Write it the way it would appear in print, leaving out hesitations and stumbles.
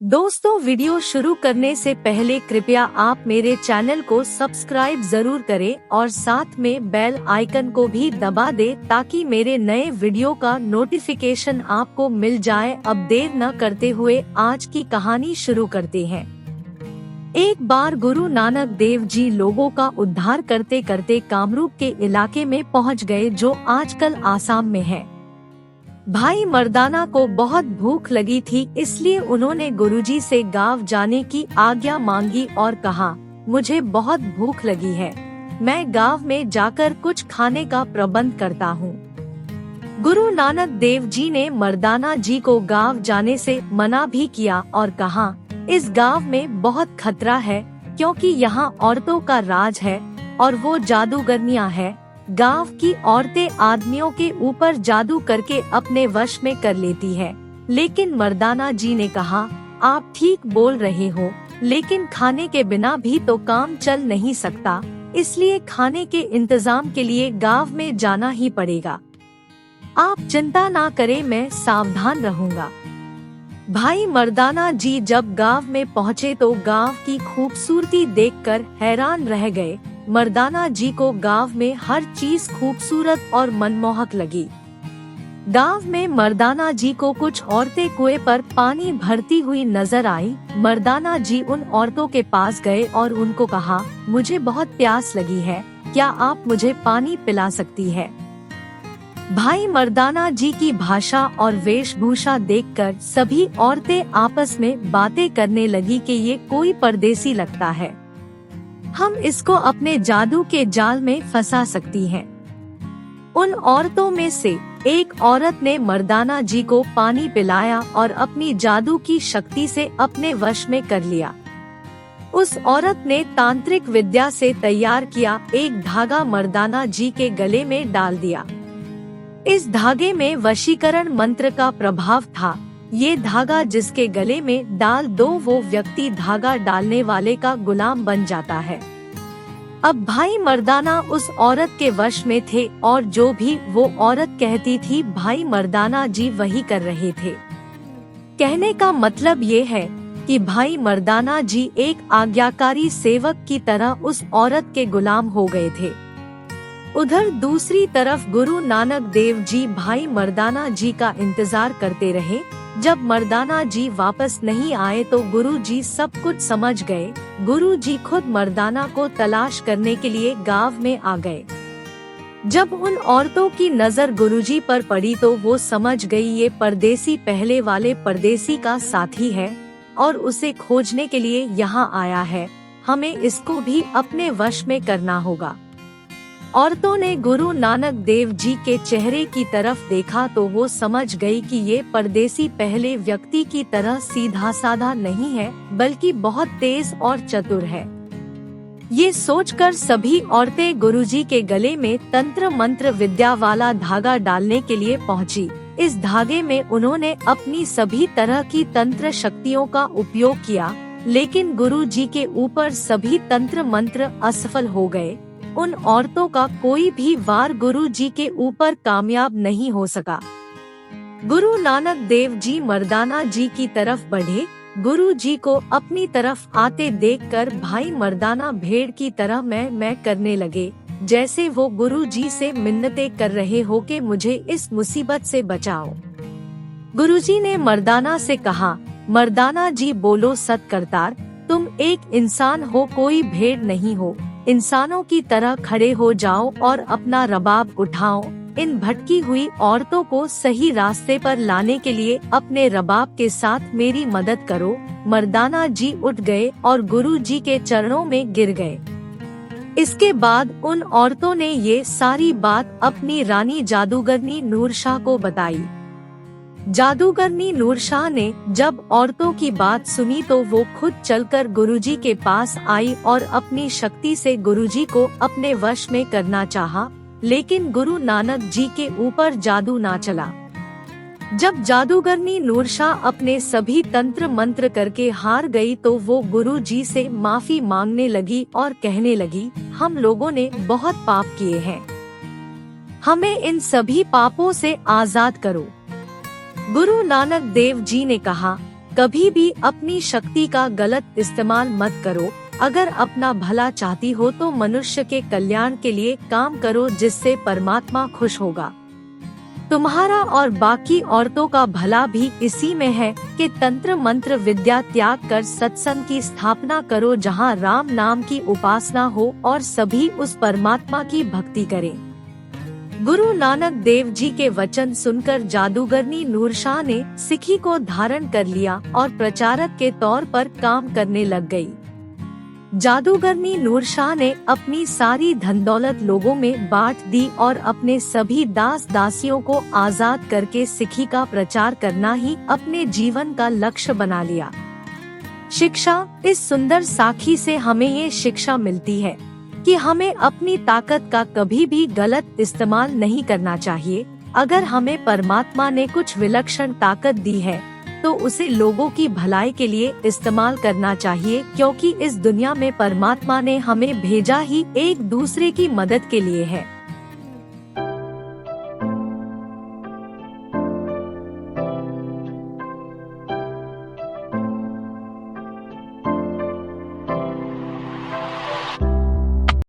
दोस्तों, वीडियो शुरू करने से पहले कृपया आप मेरे चैनल को सब्सक्राइब जरूर करें और साथ में बेल आइकन को भी दबा दें ताकि मेरे नए वीडियो का नोटिफिकेशन आपको मिल जाए। अब देर न करते हुए आज की कहानी शुरू करते हैं। एक बार गुरु नानक देव जी लोगों का उद्धार करते करते कामरूप के इलाके में पहुंच गए, जो आजकल आसाम में है। भाई मर्दाना को बहुत भूख लगी थी, इसलिए उन्होंने गुरुजी से गांव जाने की आज्ञा मांगी और कहा, मुझे बहुत भूख लगी है, मैं गांव में जाकर कुछ खाने का प्रबंध करता हूँ। गुरु नानक देव जी ने मर्दाना जी को गांव जाने से मना भी किया और कहा, इस गांव में बहुत खतरा है, क्योंकि यहाँ औरतों का राज है और वो जादूगरनियाँ है। गांव की औरतें आदमियों के ऊपर जादू करके अपने वश में कर लेती है। लेकिन मर्दाना जी ने कहा, आप ठीक बोल रहे हो, लेकिन खाने के बिना भी तो काम चल नहीं सकता, इसलिए खाने के इंतजाम के लिए गांव में जाना ही पड़ेगा। आप चिंता ना करें, मैं सावधान रहूंगा। भाई मर्दाना जी जब गांव में पहुँचे तो गांव की खूबसूरती देखकर हैरान रह गए। मर्दाना जी को गांव में हर चीज खूबसूरत और मनमोहक लगी। गांव में मर्दाना जी को कुछ औरतें कुएं पर पानी भरती हुई नजर आई। मर्दाना जी उन औरतों के पास गए और उनको कहा, मुझे बहुत प्यास लगी है, क्या आप मुझे पानी पिला सकती है? भाई मर्दाना जी की भाषा और वेशभूषा देखकर सभी औरतें आपस में बातें करने लगी कि ये कोई परदेसी लगता है, हम इसको अपने जादू के जाल में फंसा सकती हैं। उन औरतों में से एक औरत ने मर्दाना जी को पानी पिलाया और अपनी जादू की शक्ति से अपने वश में कर लिया। उस औरत ने तांत्रिक विद्या से तैयार किया एक धागा मर्दाना जी के गले में डाल दिया। इस धागे में वशीकरण मंत्र का प्रभाव था। ये धागा जिसके गले में डाल दो, वो व्यक्ति धागा डालने वाले का गुलाम बन जाता है। अब भाई मर्दाना उस औरत के वश में थे और जो भी वो औरत कहती थी, भाई मर्दाना जी वही कर रहे थे। कहने का मतलब ये है कि भाई मर्दाना जी एक आज्ञाकारी सेवक की तरह उस औरत के गुलाम हो गए थे। उधर दूसरी तरफ गुरु नानक देव जी भाई मर्दाना जी का इंतजार करते रहे। जब मर्दाना जी वापस नहीं आए तो गुरु जी सब कुछ समझ गए। गुरु जी खुद मर्दाना को तलाश करने के लिए गांव में आ गए। जब उन औरतों की नजर गुरुजी पर पड़ी तो वो समझ गई, ये परदेसी पहले वाले परदेसी का साथी है और उसे खोजने के लिए यहाँ आया है, हमें इसको भी अपने वश में करना होगा। औरतों ने गुरु नानक देव जी के चेहरे की तरफ देखा तो वो समझ गई कि ये परदेसी पहले व्यक्ति की तरह सीधा साधा नहीं है, बल्कि बहुत तेज और चतुर है। ये सोचकर सभी औरतें गुरुजी के गले में तंत्र मंत्र विद्या वाला धागा डालने के लिए पहुंची। इस धागे में उन्होंने अपनी सभी तरह की तंत्र शक्तियों का उपयोग किया, लेकिन गुरुजी के ऊपर सभी तंत्र मंत्र असफल हो गए। उन औरतों का कोई भी वार गुरु जी के ऊपर कामयाब नहीं हो सका। गुरु नानक देव जी मर्दाना जी की तरफ बढ़े। गुरु जी को अपनी तरफ आते देखकर भाई मर्दाना भेड़ की तरह मैं करने लगे, जैसे वो गुरु जी से मिन्नतें कर रहे हो कि मुझे इस मुसीबत से बचाओ। गुरु जी ने मर्दाना से कहा, मर्दाना जी बोलो सत करतार, तुम एक इंसान हो, कोई भेड़ नहीं हो। इंसानों की तरह खड़े हो जाओ और अपना रबाब उठाओ। इन भटकी हुई औरतों को सही रास्ते पर लाने के लिए अपने रबाब के साथ मेरी मदद करो। मर्दाना जी उठ गए और गुरु जी के चरणों में गिर गए। इसके बाद उन औरतों ने ये सारी बात अपनी रानी जादूगरनी नूरशाह को बताई। जादूगरनी नूरशाह ने जब औरतों की बात सुनी तो वो खुद चलकर गुरुजी के पास आई और अपनी शक्ति से गुरुजी को अपने वश में करना चाहा, लेकिन गुरु नानक जी के ऊपर जादू ना चला। जब जादूगरनी नूरशाह अपने सभी तंत्र मंत्र करके हार गई तो वो गुरु जी से माफी मांगने लगी और कहने लगी, हम लोगों ने बहुत पाप किए हैं, हमें इन सभी पापों से आजाद करो। गुरु नानक देव जी ने कहा, कभी भी अपनी शक्ति का गलत इस्तेमाल मत करो। अगर अपना भला चाहती हो तो मनुष्य के कल्याण के लिए काम करो, जिससे परमात्मा खुश होगा। तुम्हारा और बाकी औरतों का भला भी इसी में है कि तंत्र मंत्र विद्या त्याग कर सत्संग की स्थापना करो, जहाँ राम नाम की उपासना हो और सभी उस परमात्मा की भक्ति करें। गुरु नानक देव जी के वचन सुनकर जादूगरनी नूरशाह ने सिखी को धारण कर लिया और प्रचारक के तौर पर काम करने लग गई। जादूगरनी नूरशाह ने अपनी सारी धन दौलत लोगों में बांट दी और अपने सभी दास दासियों को आजाद करके सिखी का प्रचार करना ही अपने जीवन का लक्ष्य बना लिया। शिक्षा। इस सुंदर साखी से हमें ये शिक्षा मिलती है कि हमें अपनी ताकत का कभी भी गलत इस्तेमाल नहीं करना चाहिए। अगर हमें परमात्मा ने कुछ विलक्षण ताकत दी है तो उसे लोगों की भलाई के लिए इस्तेमाल करना चाहिए, क्योंकि इस दुनिया में परमात्मा ने हमें भेजा ही एक दूसरे की मदद के लिए है।